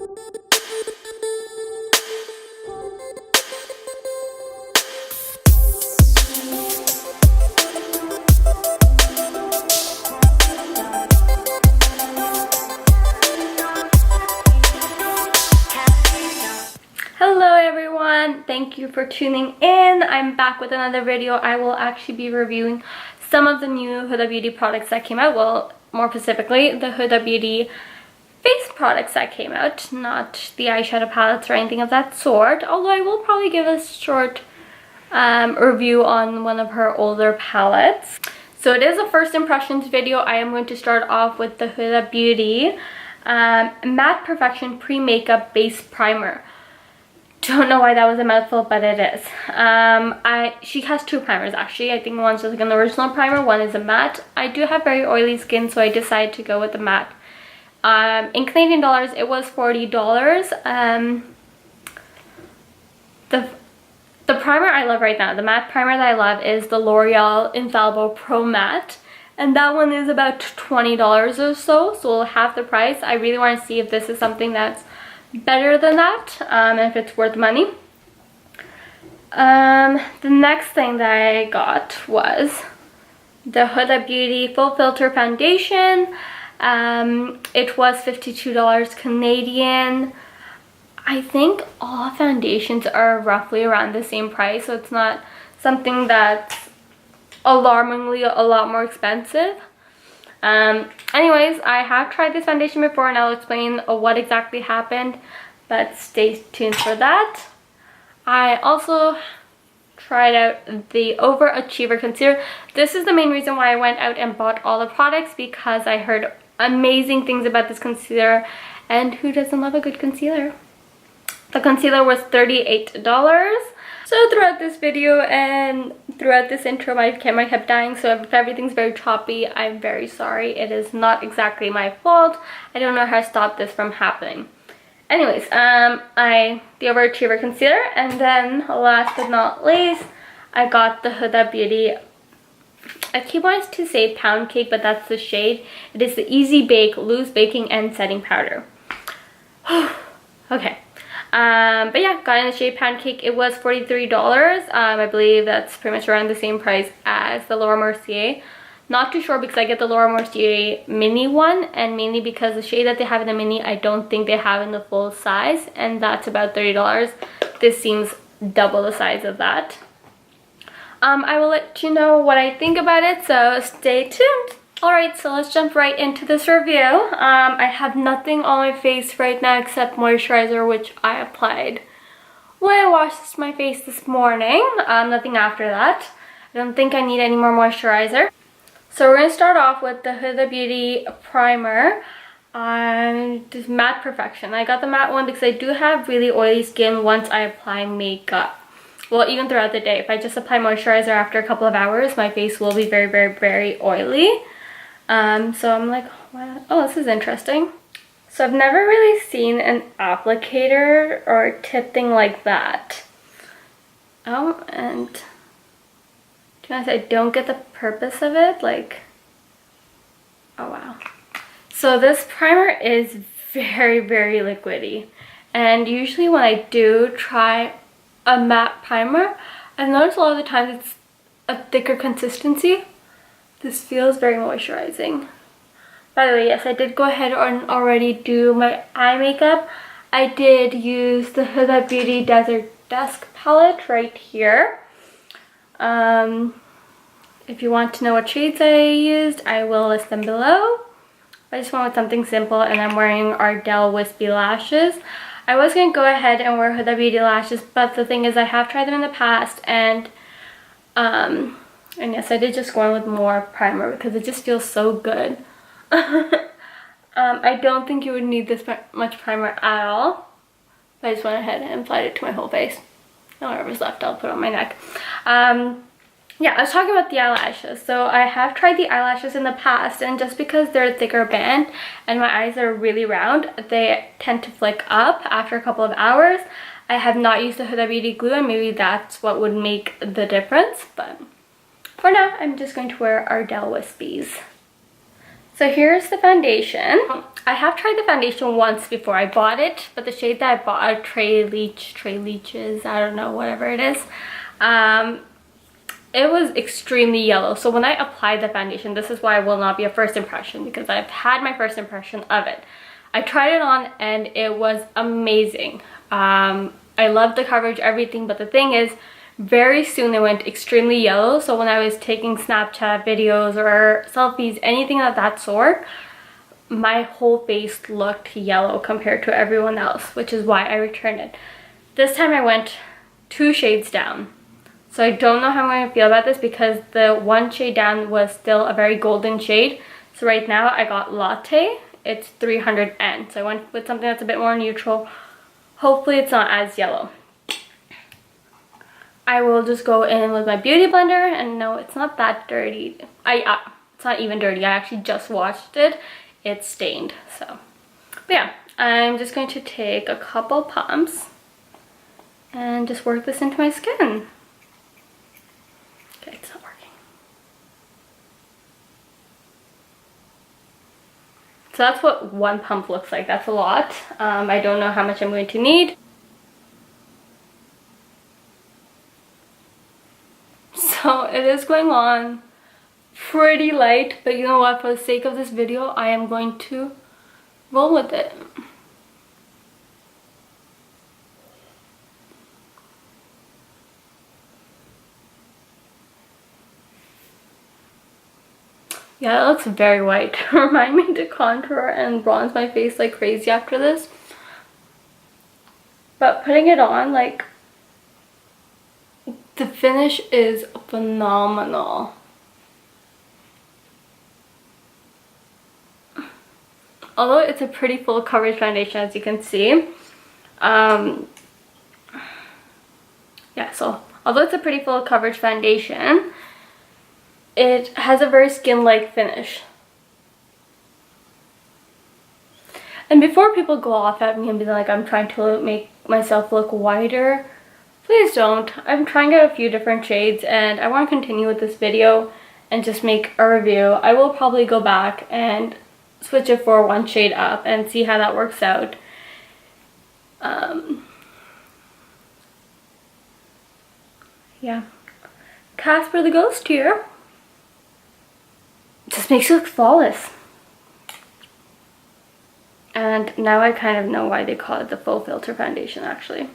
Hello everyone, thank you for tuning in. I'm back with another video. I will actually be reviewing some of the new Huda Beauty products that came out. Well, more specifically, the Huda Beauty face products that came out, not the eyeshadow palettes or anything of that sort. Although I will probably give a short review on one of her older palettes. So it is a first impressions video. I am going to start off with the Huda Beauty Matte Perfection Pre-Makeup Base Primer. Don't know why that was a mouthful, but it is. She has two primers actually. I think one's just like an original primer, one is a matte. I do have very oily skin, so I decided to go with the matte. In Canadian dollars, it was $40. The primer I love right now, the matte primer that I love, is the L'Oreal Infallible Pro Matte. And that one is about $20 or so half the price. I really want to see if this is something that's better than that, and if it's worth money. The next thing that I got was the Huda Beauty Full Filter Foundation. It was $52 Canadian. I think all foundations are roughly around the same price, so it's not something that's alarmingly a lot more expensive. Anyways, I have tried this foundation before and I'll explain what exactly happened, but stay tuned for that. I also tried out the Overachiever Concealer. This is the main reason why I went out and bought all the products, because I heard amazing things about this concealer, and who doesn't love a good concealer? The concealer was $38. So throughout this video and throughout this intro, my camera kept dying, so if everything's very choppy, I'm very sorry. It is not exactly my fault. I don't know how to stop this from happening. Anyways, the Overachiever Concealer, and then last but not least, I got the Huda Beauty, I keep wanting to say Pound Cake, but that's the shade. It is the Easy Bake Loose Baking and Setting Powder. Okay. But yeah, got in the shade Pound Cake. It was $43. I believe that's pretty much around the same price as the Laura Mercier. Not too sure because I get the Laura Mercier mini one, and mainly because the shade that they have in the mini, I don't think they have in the full size, and that's about $30. This seems double the size of that. I will let you know what I think about it, so stay tuned. Alright, so let's jump right into this review. I have nothing on my face right now except moisturizer, which I applied when I washed my face this morning. Nothing after that. I don't think I need any more moisturizer. So we're going to start off with the Huda Beauty primer. This Matte Perfection. I got the matte one because I do have really oily skin once I apply makeup. Well, even throughout the day. If I just apply moisturizer after a couple of hours, my face will be very, very, very oily. So I'm like, wow. Oh, this is interesting. So I've never really seen an applicator or tip thing like that. Oh, and to be honest, I don't get the purpose of it. Like, oh wow. So this primer is very, very liquidy. And usually when I do try a matte primer, I've noticed a lot of the times it's a thicker consistency. This feels very moisturizing. By the way, yes, I did go ahead and already do my eye makeup. I did use the Huda Beauty Desert Dusk palette right here. If you want to know what shades I used, I will list them below. I just went with something simple, and I'm wearing Ardell Wispy Lashes. I was going to go ahead and wear Huda Beauty lashes, but the thing is I have tried them in the past, and yes, I did just go in with more primer because it just feels so good. I don't think you would need this much primer at all. But I just went ahead and applied it to my whole face. And whatever's left, I'll put on my neck. Yeah, I was talking about the eyelashes. So I have tried the eyelashes in the past, and just because they're a thicker band and my eyes are really round, they tend to flick up after a couple of hours. I have not used the Huda Beauty glue, and maybe that's what would make the difference, but for now I'm just going to wear Ardell Wispies. So here's the foundation. I have tried the foundation once before I bought it, but the shade that I bought are Trey Leaches, I don't know, whatever it is. It was extremely yellow. So when I applied the foundation, this is why it will not be a first impression, because I've had my first impression of it. I tried it on and it was amazing. I loved the coverage, everything, but the thing is, very soon it went extremely yellow. So when I was taking Snapchat videos or selfies, anything of that sort, my whole face looked yellow compared to everyone else, which is why I returned it. This time I went 2 shades down. So I don't know how I'm going to feel about this, because the 1 shade down was still a very golden shade. So right now I got Latte. It's 300N. So I went with something that's a bit more neutral. Hopefully it's not as yellow. I will just go in with my beauty blender, and no, it's not that dirty. It's not even dirty. I actually just washed it. It's stained. So, but yeah, I'm just going to take a couple pumps and just work this into my skin. Okay, it's not working. So that's what 1 pump looks like. That's a lot. I don't know how much I'm going to need. So it is going on pretty light, but you know what, for the sake of this video, I am going to roll with it. Yeah, it looks very white. Remind me to contour and bronze my face like crazy after this. But putting it on, like, the finish is phenomenal. Although it's a pretty full coverage foundation, as you can see. Yeah, so although it's a pretty full coverage foundation, it has a very skin-like finish. And before people go off at me and be like, I'm trying to make myself look whiter, please don't. I'm trying out a few different shades, and I want to continue with this video and just make a review. I will probably go back and switch it for 1 shade up and see how that works out. Yeah. Casper the Ghost here. Just makes you look flawless. And now I kind of know why they call it the Faux filter foundation, actually.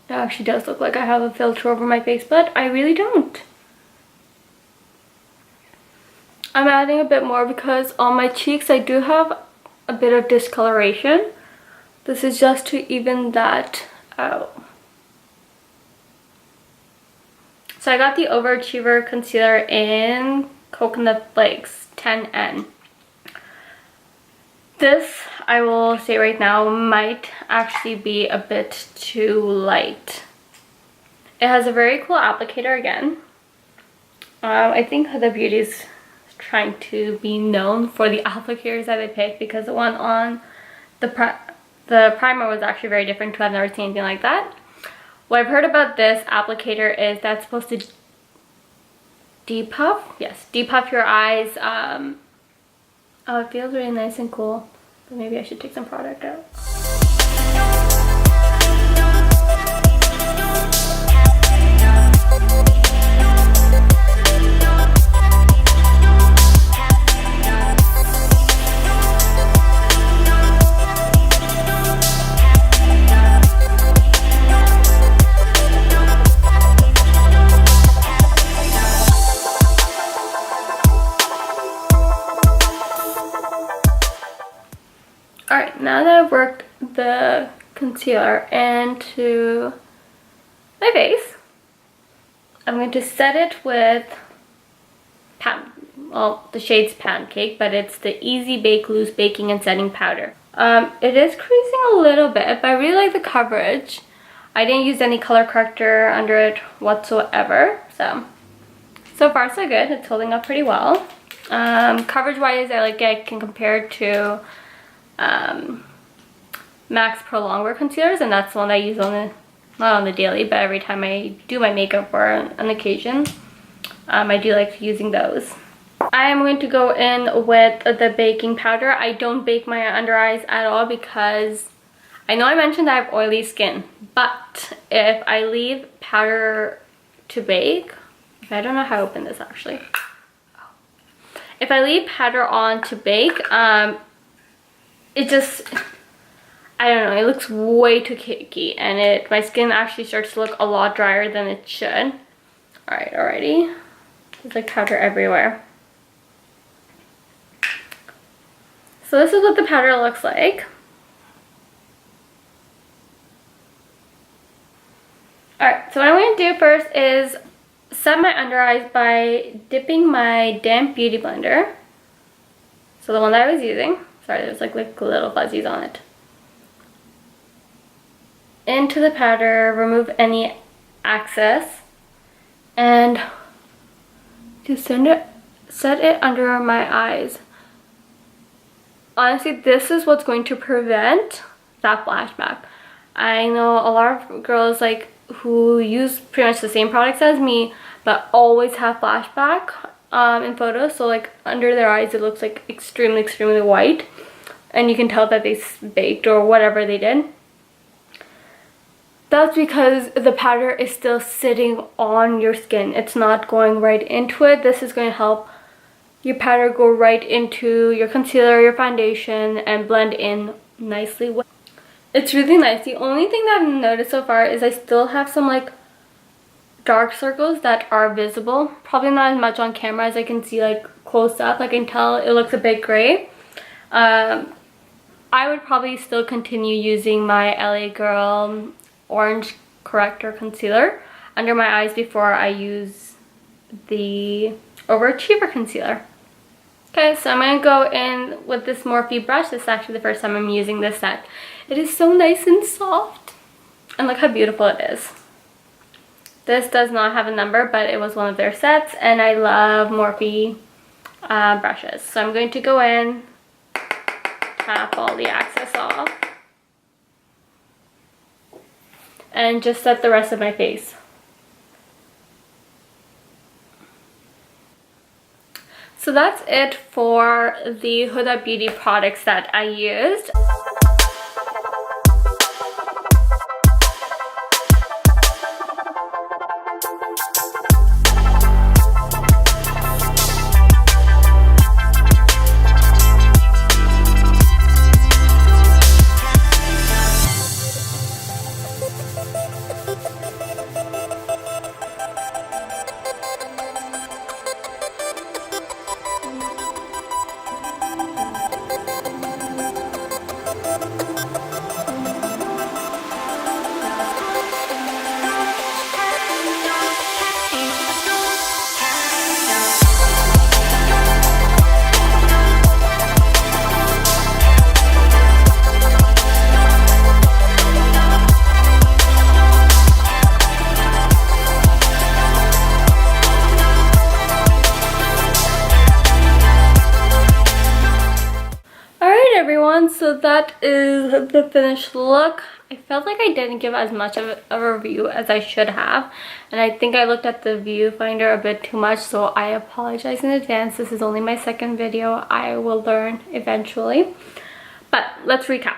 It actually does look like I have a filter over my face, but I really don't. I'm adding a bit more because on my cheeks I do have a bit of discoloration. This is just to even that out. So I got the Overachiever Concealer in Coconut Flakes 10N. This, I will say right now, might actually be a bit too light. It has a very cool applicator again. I think Huda Beauty is trying to be known for the applicators that they pick, because the one on the primer was actually very different too. I've never seen anything like that. What I've heard about this applicator is that's supposed to depuff? Yes, depuff your eyes. Oh, it feels really nice and cool, but maybe I should take some product out. Alright, now that I've worked the concealer into my face, I'm going to set it with the shade's Pancake, but it's the Easy Bake Loose Baking and Setting Powder. It is creasing a little bit, but I really like the coverage. I didn't use any color corrector under it whatsoever, so far so good. It's holding up pretty well. Coverage wise, I like it. I can compare it to MAC's Pro Longwear concealers, and that's the one I use on the, not on the daily, but every time I do my makeup for an occasion. I do like using those. I I am going to go in with the baking powder. I don't bake my under eyes at all because I know I mentioned I have oily skin, but if I leave powder to bake, I don't know how to open this actually. If I leave powder on to bake, it just, I don't know, it looks way too cakey, and my skin actually starts to look a lot drier than it should. Alright, already. There's like powder everywhere. So this is what the powder looks like. Alright, so what I'm going to do first is set my under eyes by dipping my damp beauty blender. So the one that I was using. Sorry, there's like little fuzzies on it. Into the powder, remove any excess, and just set it under my eyes. Honestly, this is what's going to prevent that flashback. I know a lot of girls like who use pretty much the same products as me but always have flashback in photos. So like under their eyes it looks like extremely white, and you can tell that they baked or whatever they did. That's because the powder is still sitting on your skin. It's not going right into it. This is going to help your powder go right into your concealer, your foundation, and blend in nicely. It's really nice. The only thing that I've noticed so far is I still have some like dark circles that are visible. Probably not as much on camera as I can see like close up. I can tell it looks a bit gray. I would probably still continue using my LA Girl Orange Corrector Concealer under my eyes before I use the Overachiever Concealer. Okay, so I'm going to go in with this Morphe brush. This is actually the first time I'm using this set. It is so nice and soft. And look how beautiful it is. This does not have a number, but it was one of their sets. And I love Morphe brushes. So I'm going to go in, tap all the excess off, and just set the rest of my face. So that's it for the Huda Beauty products that I used. So that is the finished look. I felt like I didn't give as much of a review as I should have, and I think I looked at the viewfinder a bit too much, so I apologize in advance. This is only my second video. I will learn eventually, but let's recap.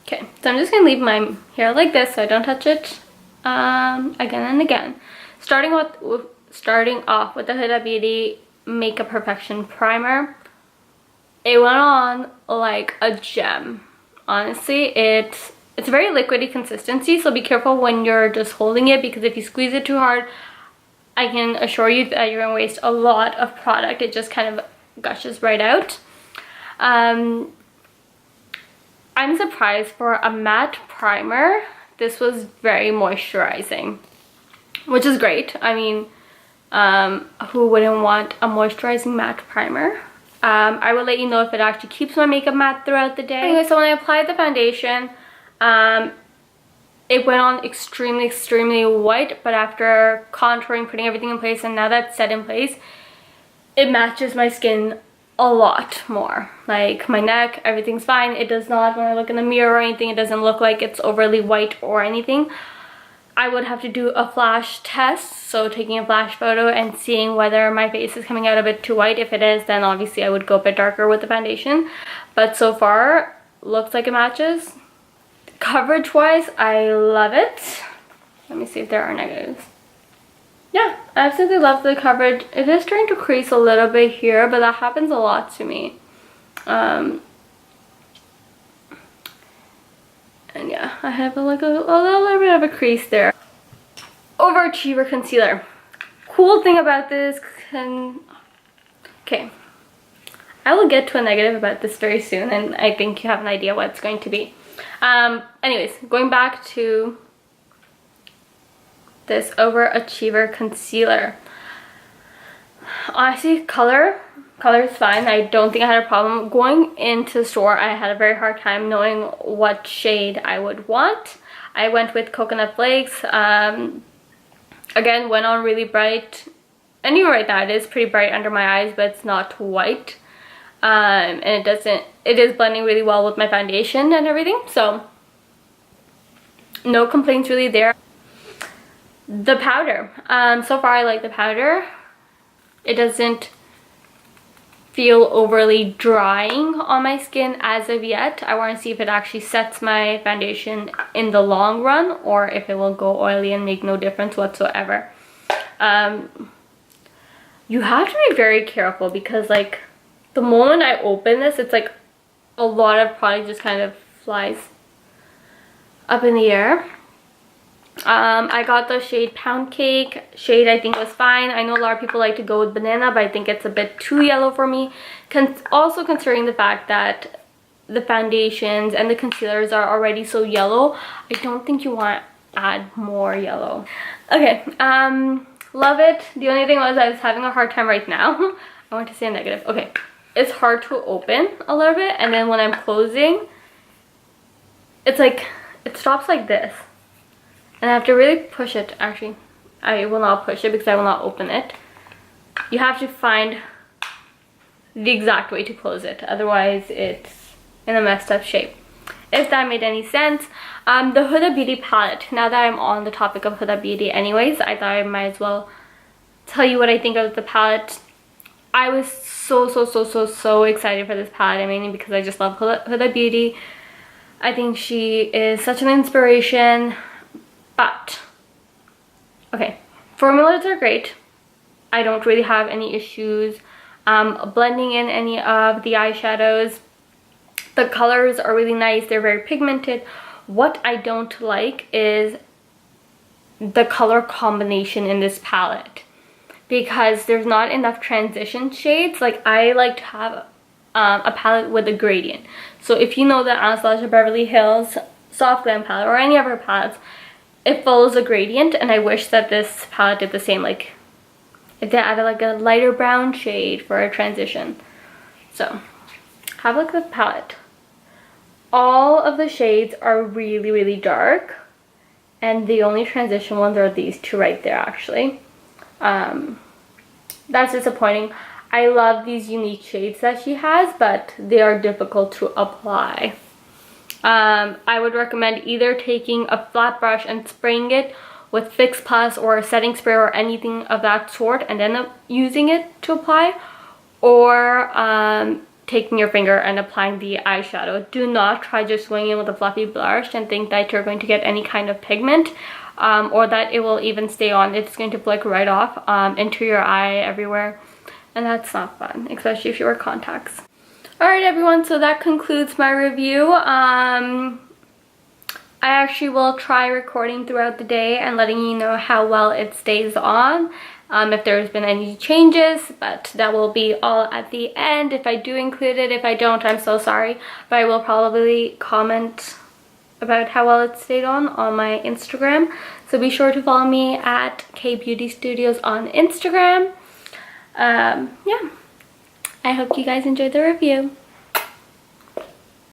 Okay, so I'm just gonna leave my hair like this so I don't touch it again and again. Starting off with the Huda Beauty Makeup Perfection Primer. It went on like a gem. Honestly, it's a very liquidy consistency, so be careful when you're just holding it, because if you squeeze it too hard, I can assure you that you're gonna waste a lot of product. It just kind of gushes right out. I'm surprised for a matte primer. This was very moisturizing, which is great. I mean, who wouldn't want a moisturizing matte primer? I will let you know if it actually keeps my makeup matte throughout the day. Anyway, so when I applied the foundation, it went on extremely white, but after contouring, putting everything in place, and now that's set in place, it matches my skin a lot more. Like my neck, everything's fine. It does not, when I look in the mirror or anything, it doesn't look like it's overly white or anything. I would have to do a flash test, so taking a flash photo and seeing whether my face is coming out a bit too white. If it is, then obviously I would go a bit darker with the foundation. But so far, looks like it matches. Coverage wise, I love it. Let me see if there are negatives. Yeah, I absolutely love the coverage. It is starting to crease a little bit here, but that happens a lot to me. And yeah, I have like a little bit of a crease there. Overachiever concealer. Cool thing about this okay, I will get to a negative about this very soon, and I think you have an idea what it's going to be. Anyways, going back to this Overachiever concealer. Honestly, color is fine. I don't think I had a problem. Going into the store, I had a very hard time knowing what shade I would want. I went with Coconut Flakes. Again, went on really bright. And even right now, it is pretty bright under my eyes, but it's not white. And it is blending really well with my foundation and everything. So, no complaints really there. The powder. So far I like the powder. It doesn't feel overly drying on my skin as of yet. I want to see if it actually sets my foundation in the long run, or if it will go oily and make no difference whatsoever. You have to be very careful, because like the moment I open this, it's like a lot of product just kind of flies up in the air. I got the shade Pound Cake. Shade I think was fine. I know a lot of people like to go with Banana, but I think it's a bit too yellow for me. Also considering the fact that the foundations and the concealers are already so yellow, I don't think you want to add more yellow. Okay, love it. The only thing was I was having a hard time right now. I want to say a negative. Okay, it's hard to open a little bit, and then when I'm closing, it's like, it stops like this. And I have to really push it. Actually, I will not push it because I will not open it. You have to find the exact way to close it. Otherwise, it's in a messed up shape. If that made any sense. The Huda Beauty palette. Now that I'm on the topic of Huda Beauty anyways, I thought I might as well tell you what I think of the palette. I was so excited for this palette. Mainly because I just love Huda Beauty. I think she is such an inspiration. But, okay, formulas are great. I don't really have any issues blending in any of the eyeshadows. The colors are really nice. They're very pigmented. What I don't like is the color combination in this palette, because there's not enough transition shades. Like, I like to have a palette with a gradient. So if you know the Anastasia Beverly Hills Soft Glam palette or any of her palettes, it follows a gradient, and I wish that this palette did the same. Like, if they added like a lighter brown shade for a transition. So, have a look at the palette. All of the shades are really dark, and the only transition ones are these two right there, actually. That's disappointing. I love these unique shades that she has, but they are difficult to apply. I would recommend either taking a flat brush and spraying it with Fix Plus or a setting spray or anything of that sort, and then using it to apply, or taking your finger and applying the eyeshadow. Do not try just going in with a fluffy blush and think that you're going to get any kind of pigment, or that it will even stay on. It's going to flick right off into your eye everywhere, and that's not fun, especially if you wear contacts. Alright everyone, so that concludes my review. I actually will try recording throughout the day and letting you know how well it stays on, if there's been any changes, but that will be all at the end if I do include it. If I don't, I'm so sorry, but I will probably comment about how well it stayed on my Instagram. So be sure to follow me at K Beauty Studios on Instagram. Yeah. I hope you guys enjoyed the review.